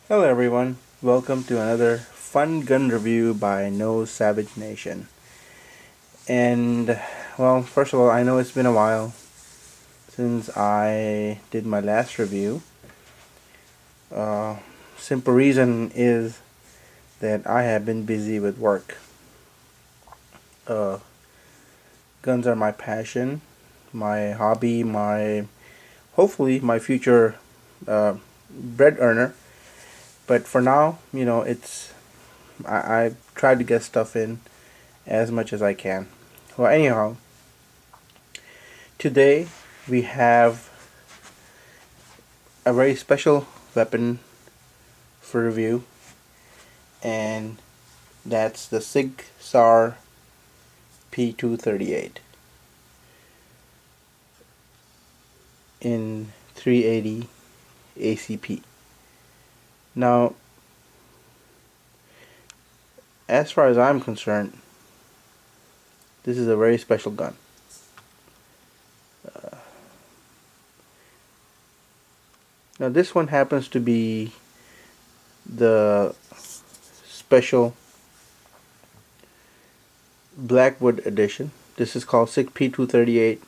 Hello everyone, welcome to another fun gun review by No Savage Nation. And well, first of all, I know it's been a while since I did my last review. Uh, Simple reason is that I have been busy with work. Uh, Guns are my passion, my hobby, my hopefully my future bread earner. But for now, it's I try to get stuff in as much as I can. Well, anyhow, today we have a very special weapon for review, and that's the Sig Sauer P238 in 380 ACP. Now, as far as I'm concerned, this is a very special gun. Now, this one happens to be the special Blackwood edition. This is called SIG P238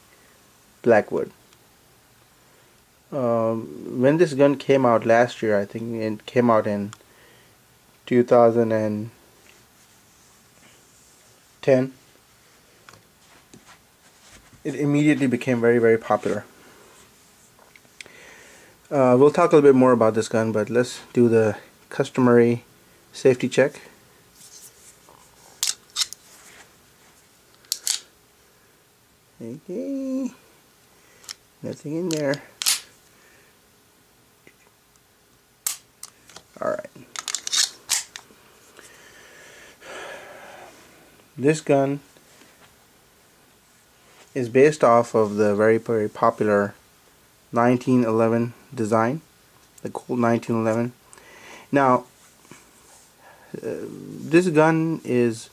Blackwood. When this gun came out last year, I think it came out in 2010, it immediately became very popular. We'll talk a little bit more about this gun, but let's do the customary safety check. Okay, nothing in there. Alright. This gun is based off of the very popular 1911 design, the Colt 1911. Now, this gun is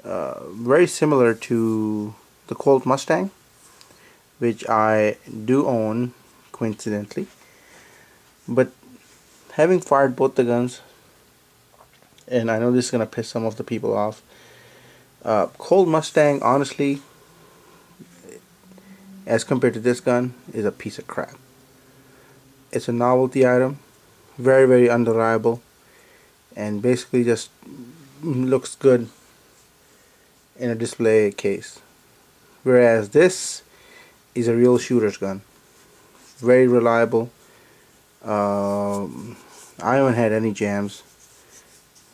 very similar to the Colt Mustang, which I do own coincidentally, but having fired both the guns, and I know this is going to piss some of the people off, Colt Mustang, honestly, as compared to this gun, is a piece of crap. It's a novelty item, very unreliable, and basically just looks good in a display case. Whereas this is a real shooter's gun, very reliable. I haven't had any jams.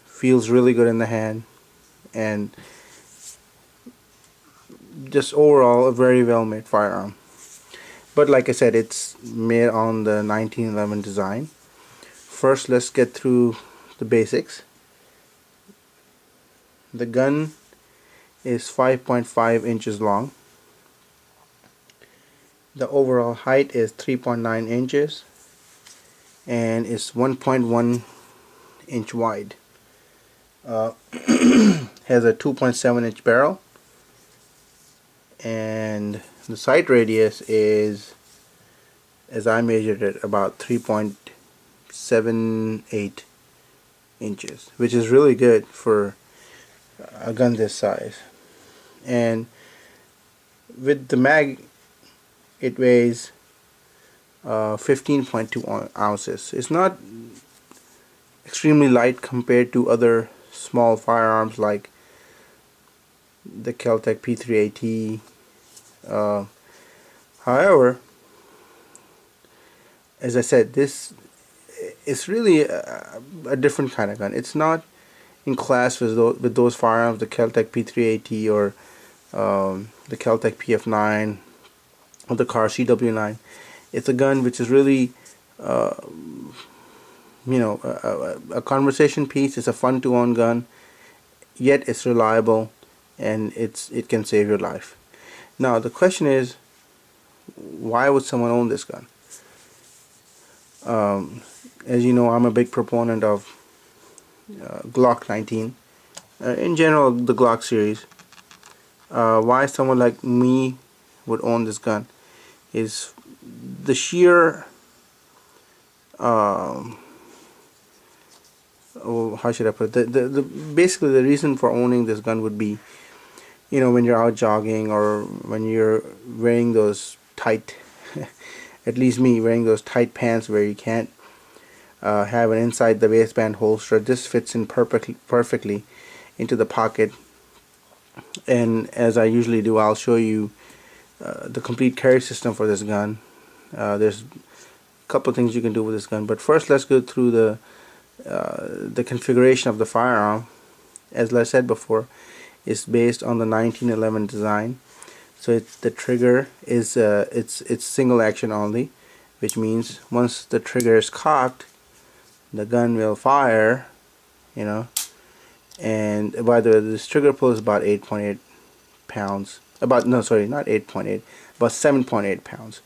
Feels really good in the hand, and just overall a very well made firearm. But like I said, it's made on the 1911 design. First, let's get through the basics. The gun is 5.5 inches long. The overall height is 3.9 inches and it's 1.1 inch wide. Has a 2.7 inch barrel, and the sight radius is, as I measured it, about 3.78 inches, which is really good for a gun this size. And with the mag, it weighs 15.2 ounces. It's not extremely light compared to other small firearms like the Kel-Tec P238. However, as I said, this is really a different kind of gun. It's not in class with those firearms, the Kel-Tec P238 or the Kel-Tec PF9 or the Car CW9. It's a gun which is really a conversation piece. It's a fun to own gun, yet it's reliable, and it can save your life. Now the question is, why would someone own this gun? As you know, I'm a big proponent of Glock 19, in general the Glock series. Why someone like me would own this gun is the sheer how should I put it? Basically the reason for owning this gun would be, you know, when you're out jogging or when you're wearing those tight, at least me, wearing those tight pants where you can't have an inside the waistband holster. This fits in perfectly into the pocket. And as I usually do, I'll show you the complete carry system for this gun. There's a couple things you can do with this gun, but first let's go through the configuration of the firearm. As I said before, it's based on the 1911 design. So the trigger is it's single action only, which means once the trigger is cocked, the gun will fire, you know. And by the way, this trigger pull is about 8.8 pounds. Not 8.8, about 7.8 pounds.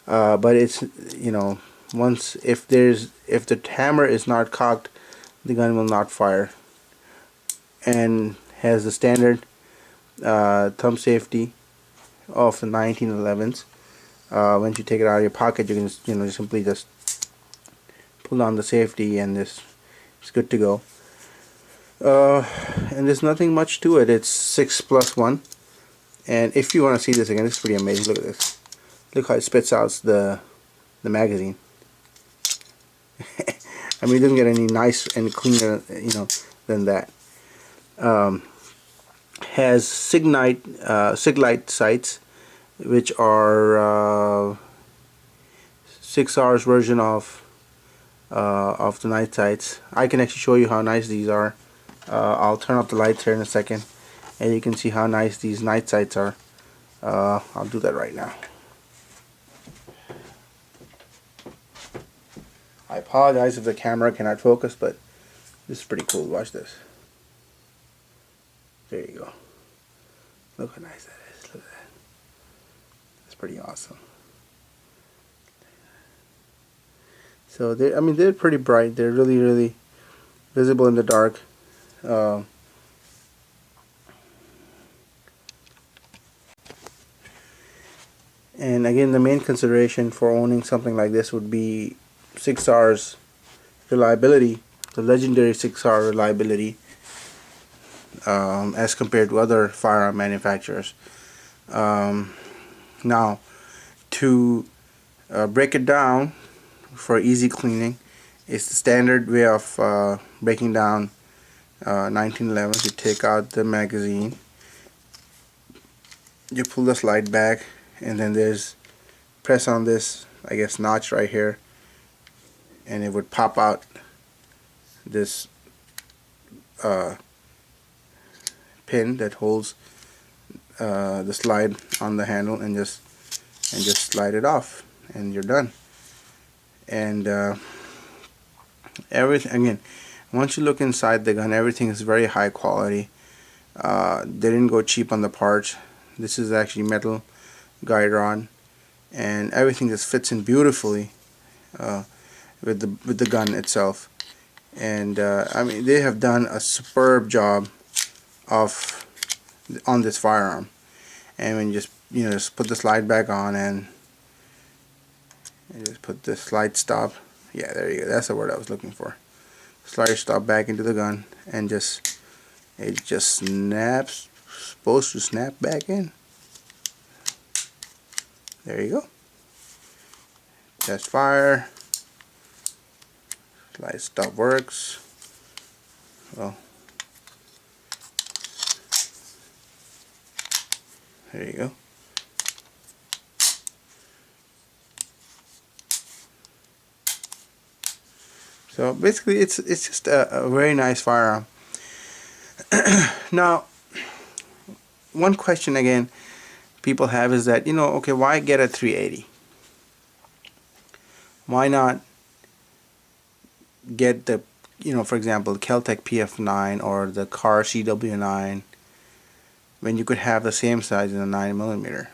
But it's, you know, once if the hammer is not cocked, the gun will not fire. And has the standard thumb safety of the 1911s. Once you take it out of your pocket, you can just, you know, simply just pull on the safety and it's good to go. And there's nothing much to it. It's 6+1. And if you want to see this again, it's pretty amazing. Look at this. Look how it spits out the magazine. I mean, it doesn't get any nicer and cleaner, you know, than that. Has SIGLITE sights, which are Sig Sauer's version of the night sights. I can actually show you how nice these are. I'll turn off the lights here in a second, and you can see how nice these night sights are. I'll do that right now. I apologize if the camera cannot focus, but this is pretty cool. Watch this. There you go. Look how nice that is. Look at that. That's pretty awesome. So I mean, they're pretty bright. They're really visible in the dark. And again, the main consideration for owning something like this would be Sig Sauer's reliability, the legendary Sig Sauer reliability, as compared to other firearm manufacturers. Now, to break it down for easy cleaning, it's the standard way of breaking down 1911. You take out the magazine, you pull the slide back, and then there's press on this, I guess, notch right here, and it would pop out this pin that holds the slide on the handle, and just slide it off, and you're done. And everything, again, once you look inside the gun, everything is very high quality. They didn't go cheap on the parts. This is actually metal guide rod, and everything just fits in beautifully with the gun itself. And I mean, they have done a superb job on this firearm. And when you just put the slide back on and just put the slide stop. Yeah, there you go. That's the word I was looking for. Slide stop back into the gun, and it just snaps. Supposed to snap back in. There you go. Test fire. Slide stop works. Well, there you go. So basically, it's just a very nice firearm. Now, one question again people have is that, you know, okay, why get a 380? Why not get the, you know, for example, Kel-Tec PF9 or the Car CW9 when you could have the same size in a 9mm?